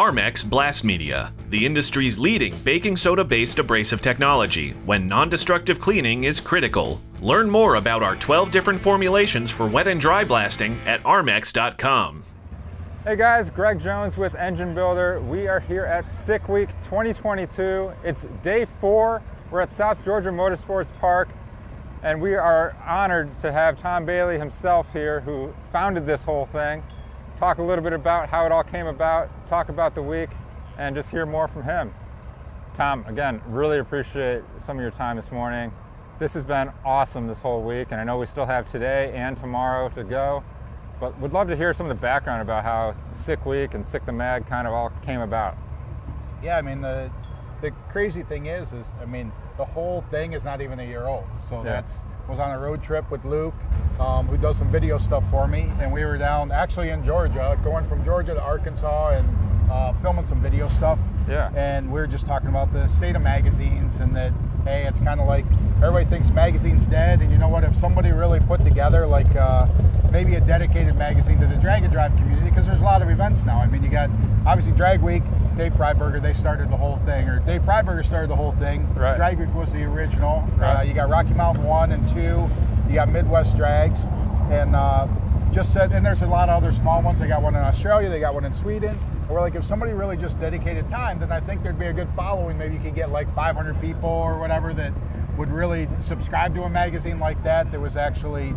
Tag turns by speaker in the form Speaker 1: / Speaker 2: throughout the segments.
Speaker 1: Armex Blast Media, the industry's leading baking soda-based abrasive technology when non-destructive cleaning is critical. Learn more about our 12 different formulations for wet and dry blasting at armex.com.
Speaker 2: Hey guys, Greg Jones with Engine Builder. We are here at Sick Week 2022. It's day 4. We're at South Georgia Motorsports Park, and we are honored to have Tom Bailey himself here, who founded this whole thing. Talk a little bit about how it all came about, talk about the week, and just hear more from him. Tom, again, really appreciate some of your time this morning. This has been awesome this whole week, and I know we still have today and tomorrow to go, but would love to hear some of the background about how Sick Week and Sick the Mag kind of all came about.
Speaker 3: Yeah, I mean, the crazy thing is I mean, the whole thing is not even a year old. So was on a road trip with Luke, who does some video stuff for me, and we were down actually in Georgia, going from Georgia to Arkansas and filming some video stuff.
Speaker 2: Yeah.
Speaker 3: And we were just talking about the state of magazines and that, hey, it's kind of like everybody thinks magazines dead, and you know what, if somebody really put together like maybe a dedicated magazine to the drag and drive community, because there's a lot of events now. I mean, you got obviously Drag Week, Dave Freiberger, they started the whole thing, or Dave Freiberger started the whole thing.
Speaker 2: Right.
Speaker 3: Drag Week was the original.
Speaker 2: Right.
Speaker 3: You got Rocky Mountain 1 and 2, you got Midwest Drags, and and there's a lot of other small ones. They got one in Australia, they got one in Sweden. We're like, if somebody really just dedicated time, then I think there'd be a good following. Maybe you could get like 500 people or whatever that would really subscribe to a magazine like that was actually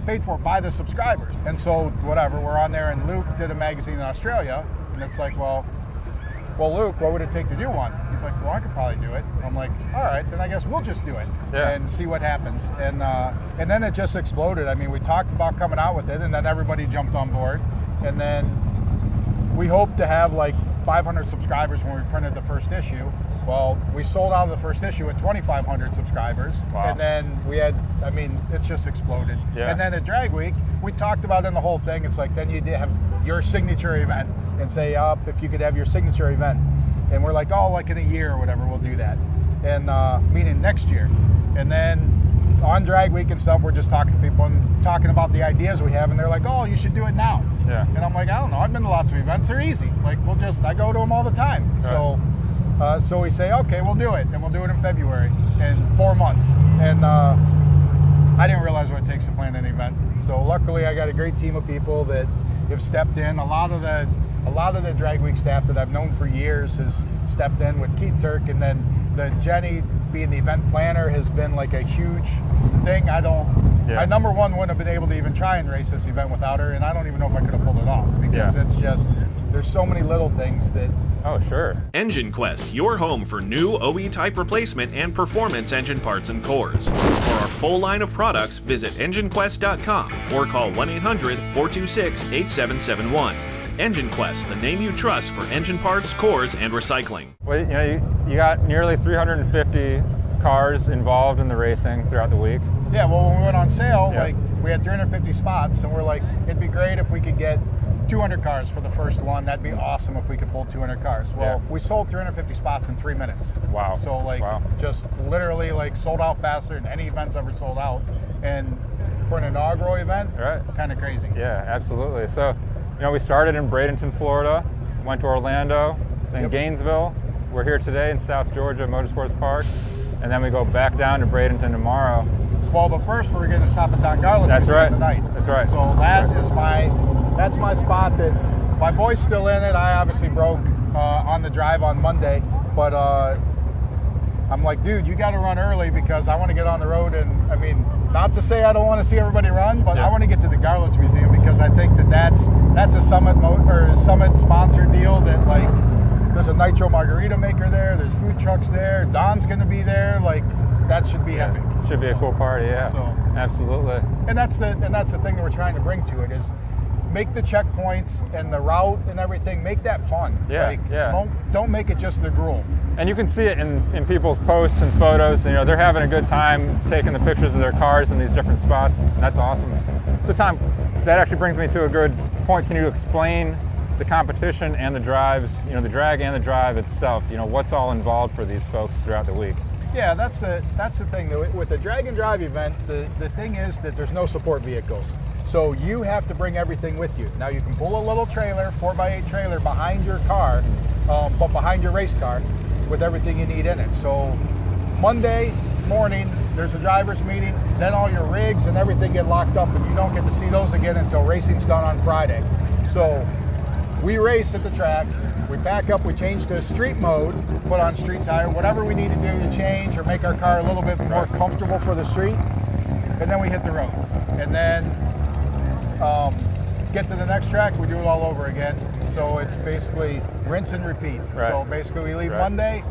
Speaker 3: paid for by the subscribers. And so whatever, we're on there, and Luke did a magazine in Australia, and it's like, well, Luke, what would it take to do one? He's like, well, I could probably do it. I'm like, all right, then I guess we'll just do it and see what happens. And then it just exploded. I mean, we talked about coming out with it, and then everybody jumped on board. And then we hoped to have like 500 subscribers when we printed the first issue. Well, we sold out of the first issue at 2,500 subscribers.
Speaker 2: Wow.
Speaker 3: And then we had, I mean, it just exploded.
Speaker 2: Yeah.
Speaker 3: And then at Drag Week, we talked about in the whole thing, it's like, then you have your signature event and say, if you could have your signature event. And we're like, oh, like in a year or whatever, we'll do that. And meaning next year. And then on Drag Week and stuff, we're just talking to people and talking about the ideas we have, and they're like, oh, you should do it now.
Speaker 2: Yeah.
Speaker 3: And I'm like, I don't know, I've been to lots of events, they're easy. Like, I go to them all the time. Right. So we say, okay, we'll do it, and we'll do it in February, in 4 months. And I didn't realize what it takes to plan an event. So luckily, I got a great team of people that have stepped in. A lot of the Drag Week staff that I've known for years has stepped in with Keith Turk, and then Jenny being the event planner has been like a huge thing. I number one wouldn't have been able to even try and race this event without her, and I don't even know if I could have pulled it off, because it's just, there's so many little things that.
Speaker 2: Oh, sure.
Speaker 1: Engine Quest, your home for new OE-type replacement and performance engine parts and cores. For our full line of products, visit enginequest.com or call 1-800-426-8771. Engine Quest, the name you trust for engine parts, cores, and recycling.
Speaker 2: Well, you know, you got nearly 350 cars involved in the racing throughout the week.
Speaker 3: Yeah, well, when we went on sale, like, we had 350 spots, and we're like, it'd be great if we could get 200 cars for the first one. That'd be awesome if we could pull 200 cars. Well, we sold 350 spots in 3 minutes.
Speaker 2: Wow.
Speaker 3: So just literally like sold out faster than any event's ever sold out. And for an inaugural event, kind of crazy.
Speaker 2: Yeah, absolutely. So, you know, we started in Bradenton, Florida, went to Orlando, then Gainesville. We're here today in South Georgia Motorsports Park, and then we go back down to Bradenton tomorrow.
Speaker 3: Well, but first we're going to stop at Don Garland's
Speaker 2: That's right.
Speaker 3: tonight.
Speaker 2: That's right.
Speaker 3: So that's my spot. That my boy's still in it. I obviously broke on the drive on Monday, but I'm like, dude, you got to run early because I want to get on the road. And I mean, not to say I don't want to see everybody run, but I want to get to the Garland's Museum, because I think that's a Summit sponsored deal. That like, there's a nitro margarita maker there. There's food trucks there. Don's going to be there. Like, that should be epic.
Speaker 2: Should be a cool party,
Speaker 3: So,
Speaker 2: absolutely.
Speaker 3: And that's the thing that we're trying to bring to it, is make the checkpoints and the route and everything, make that fun. Don't make it just the gruel.
Speaker 2: And you can see it in people's posts and photos. You know, they're having a good time taking the pictures of their cars in these different spots. That's awesome. So Tom, that actually brings me to a good point. Can you explain the competition and the drives, you know, the drag and the drive itself, you know, what's all involved for these folks throughout the week?
Speaker 3: Yeah, that's the thing. With the drag and drive event, the thing is that there's no support vehicles. So you have to bring everything with you. Now you can pull a little trailer, 4x8 trailer behind your car, but behind your race car with everything you need in it. So Monday morning, there's a driver's meeting, then all your rigs and everything get locked up, and you don't get to see those again until racing's done on Friday. So we race at the track, we back up, we change to street mode, put on street tire, whatever we need to do to change or make our car a little bit more comfortable for the street, and then we hit the road. And then get to the next track, we do it all over again. So it's basically rinse and repeat.
Speaker 2: Right.
Speaker 3: So basically we leave Monday,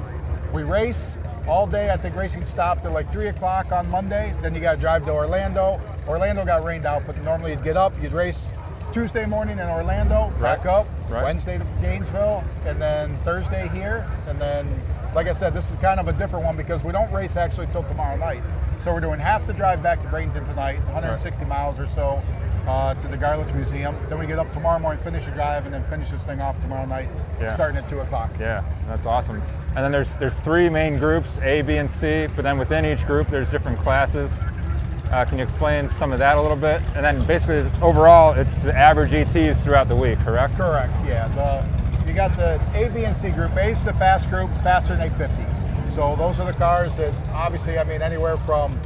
Speaker 3: we race all day. I think racing stopped at like 3 o'clock on Monday. Then you got to drive to Orlando. Orlando got rained out, but normally you'd get up, you'd race Tuesday morning in Orlando, back up, Wednesday to Gainesville, and then Thursday here. And then, like I said, this is kind of a different one because we don't race actually till tomorrow night. So we're doing half the drive back to Bradenton tonight, 160 miles or so, to the Garlits Museum. Then we get up tomorrow morning, finish the drive, and then finish this thing off tomorrow night, starting at 2 o'clock.
Speaker 2: Yeah, that's awesome. And then there's 3 main groups, A, B, and C, but then within each group there's different classes. Can you explain some of that a little bit? And then basically overall it's the average ETs throughout the week, correct?
Speaker 3: Correct, yeah. You got the A, B, and C group. A is the fast group, faster than 850. So those are the cars that obviously, I mean, anywhere from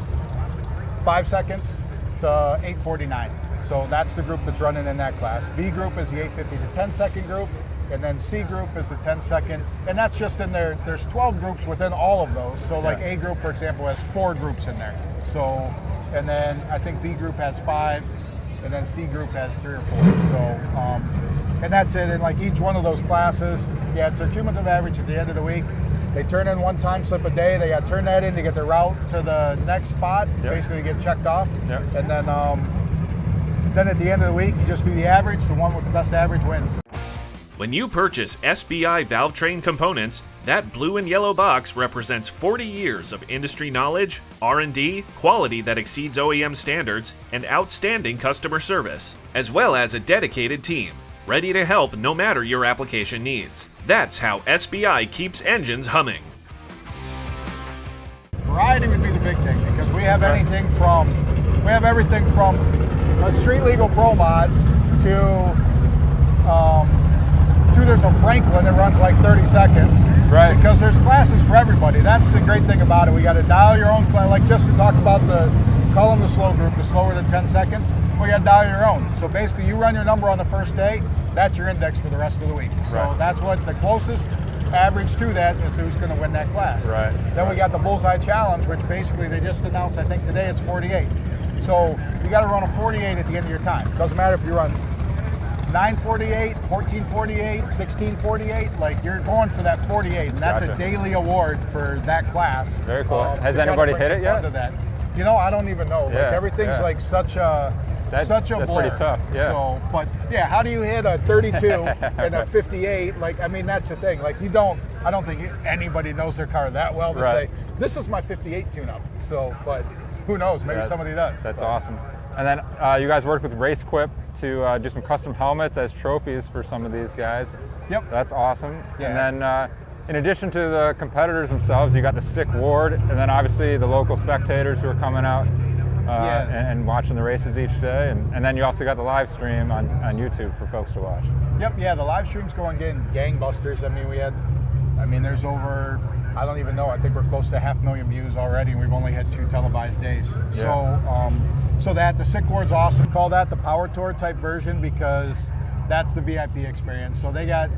Speaker 3: 5 seconds to 849. So that's the group that's running in that class. B group is the 850 to 10 second group, and then C group is the 10 second. And that's just in there. There's 12 groups within all of those. So like A group, for example, has 4 groups in there. So, and then I think B group has 5, and then C group has 3 or 4. So, and that's it. And like each one of those classes, it's their cumulative average at the end of the week. They turn in 1 time slip a day. They got to turn that in to get their route to the next spot, basically get checked off. And then at the end of the week, you just do the average. The one with the best average wins.
Speaker 1: When you purchase SBI valve train components, that blue and yellow box represents 40 years of industry knowledge, R&D, quality that exceeds OEM standards, and outstanding customer service, as well as a dedicated team, ready to help no matter your application needs. That's how SBI keeps engines humming.
Speaker 3: Variety would be the big thing because we have everything from a street legal pro mod to there's a Franklin that runs like 30 seconds.
Speaker 2: Right.
Speaker 3: Because there's classes for everybody. That's the great thing about it. We got to dial your own class. Like just to talk about call them the slow group, the slower than 10 seconds. We got to dial your own. So basically you run your number on the first day, that's your index for the rest of the week. So that's what the closest average to that is who's going to win that class.
Speaker 2: Right.
Speaker 3: Then we got the Bullseye Challenge, which basically they just announced, I think today it's 48. So you got to run a 48 at the end of your time. Doesn't matter if you run 9:48, 14:48, 16:48, like you're going for that 48, and that's a daily award for that class.
Speaker 2: Very cool. Has anybody hit it yet?
Speaker 3: You know, I don't even know. Like everything's like such a
Speaker 2: that's
Speaker 3: blur.
Speaker 2: Pretty tough. Yeah.
Speaker 3: So, but yeah, how do you hit a 32 and a 58? Like, I mean, that's the thing. Like, I don't think anybody knows their car that well to say this is my 58 tune-up. So, but who knows? Maybe somebody does.
Speaker 2: That's awesome. And then you guys work with RaceQuip to do some custom helmets as trophies for some of these guys.
Speaker 3: Yep.
Speaker 2: That's awesome.
Speaker 3: Yeah.
Speaker 2: And then in addition to the competitors themselves, you got the sick ward, and then obviously the local spectators who are coming out and watching the races each day. And then you also got the live stream on YouTube for folks to watch.
Speaker 3: Yep, yeah, the live stream's going gangbusters. I mean, there's over, I don't even know, I think we're close to 500,000 views already, and we've only had 2 televised days. Yeah. So the sick ward's awesome. Call that the Power Tour type version because that's the VIP experience. So they got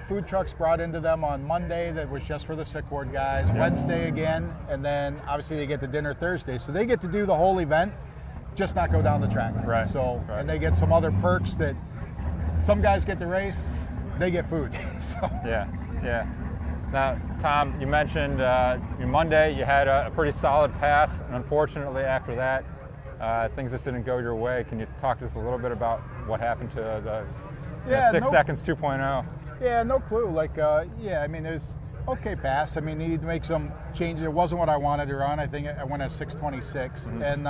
Speaker 3: food trucks brought into them on Monday that was just for the sick ward guys. Yeah. Wednesday again, and then obviously they get the dinner Thursday. So they get to do the whole event, just not go down the track.
Speaker 2: Right.
Speaker 3: So and they get some other perks that some guys get to race, they get food. So
Speaker 2: yeah. Now, Tom, you mentioned Monday you had a pretty solid pass, and unfortunately after that, things just didn't go your way. Can you talk to us a little bit about what happened to the 6 seconds 2.0?
Speaker 3: Yeah, no clue. Like, I mean, it was okay pass. I mean, needed to make some changes. It wasn't what I wanted to run. I think I went at 6:26, and then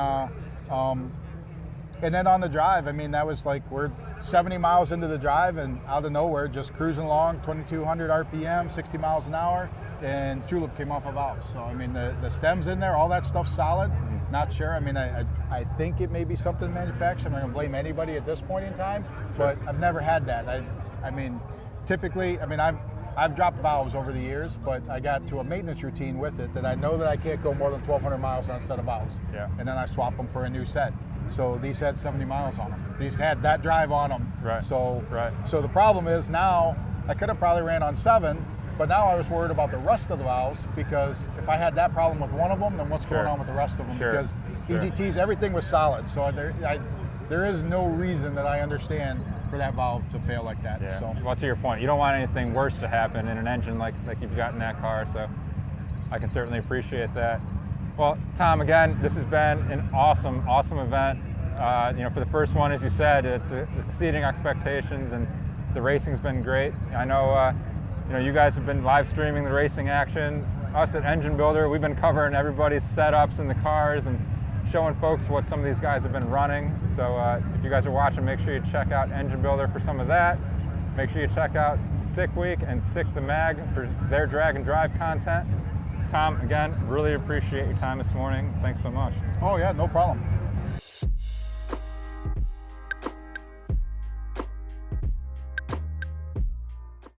Speaker 3: on the drive, I mean, that was like we're 70 miles into the drive, and out of nowhere, just cruising along, 2,200 RPM, 60 miles an hour. and tulip came off a valve. So I mean, the stem's in there, all that stuff's solid. Not sure. I mean, I think it may be something manufactured. I'm not gonna blame anybody at this point in time, but I've never had that. I mean, typically, I mean, I've dropped valves over the years, but I got to a maintenance routine with it that I know that I can't go more than 1,200 miles on a set of valves.
Speaker 2: Yeah.
Speaker 3: And then I swap them for a new set. So these had 70 miles on them. These had that drive on them.
Speaker 2: Right.
Speaker 3: So,
Speaker 2: Right.
Speaker 3: so the problem is now I could have probably ran on 7, but now I was worried about the rest of the valves, because if I had that problem with one of them, then what's going on with the rest of them?
Speaker 2: Sure.
Speaker 3: Because EGTs, everything was solid. So there is no reason that I understand for that valve to fail like that.
Speaker 2: Yeah.
Speaker 3: So.
Speaker 2: Well, to your point, you don't want anything worse to happen in an engine like you've got in that car, so I can certainly appreciate that. Well, Tom, again, this has been an awesome event. For the first one, as you said, it's exceeding expectations, and the racing's been great. I know, you guys have been live streaming the racing action. Us at Engine Builder, we've been covering everybody's setups in the cars and showing folks what some of these guys have been running. So if you guys are watching, make sure you check out Engine Builder for some of that. Make sure you check out Sick Week and Sick the Mag for their drag and drive content. Tom, again, really appreciate your time this morning. Thanks so much.
Speaker 3: Oh yeah, no problem.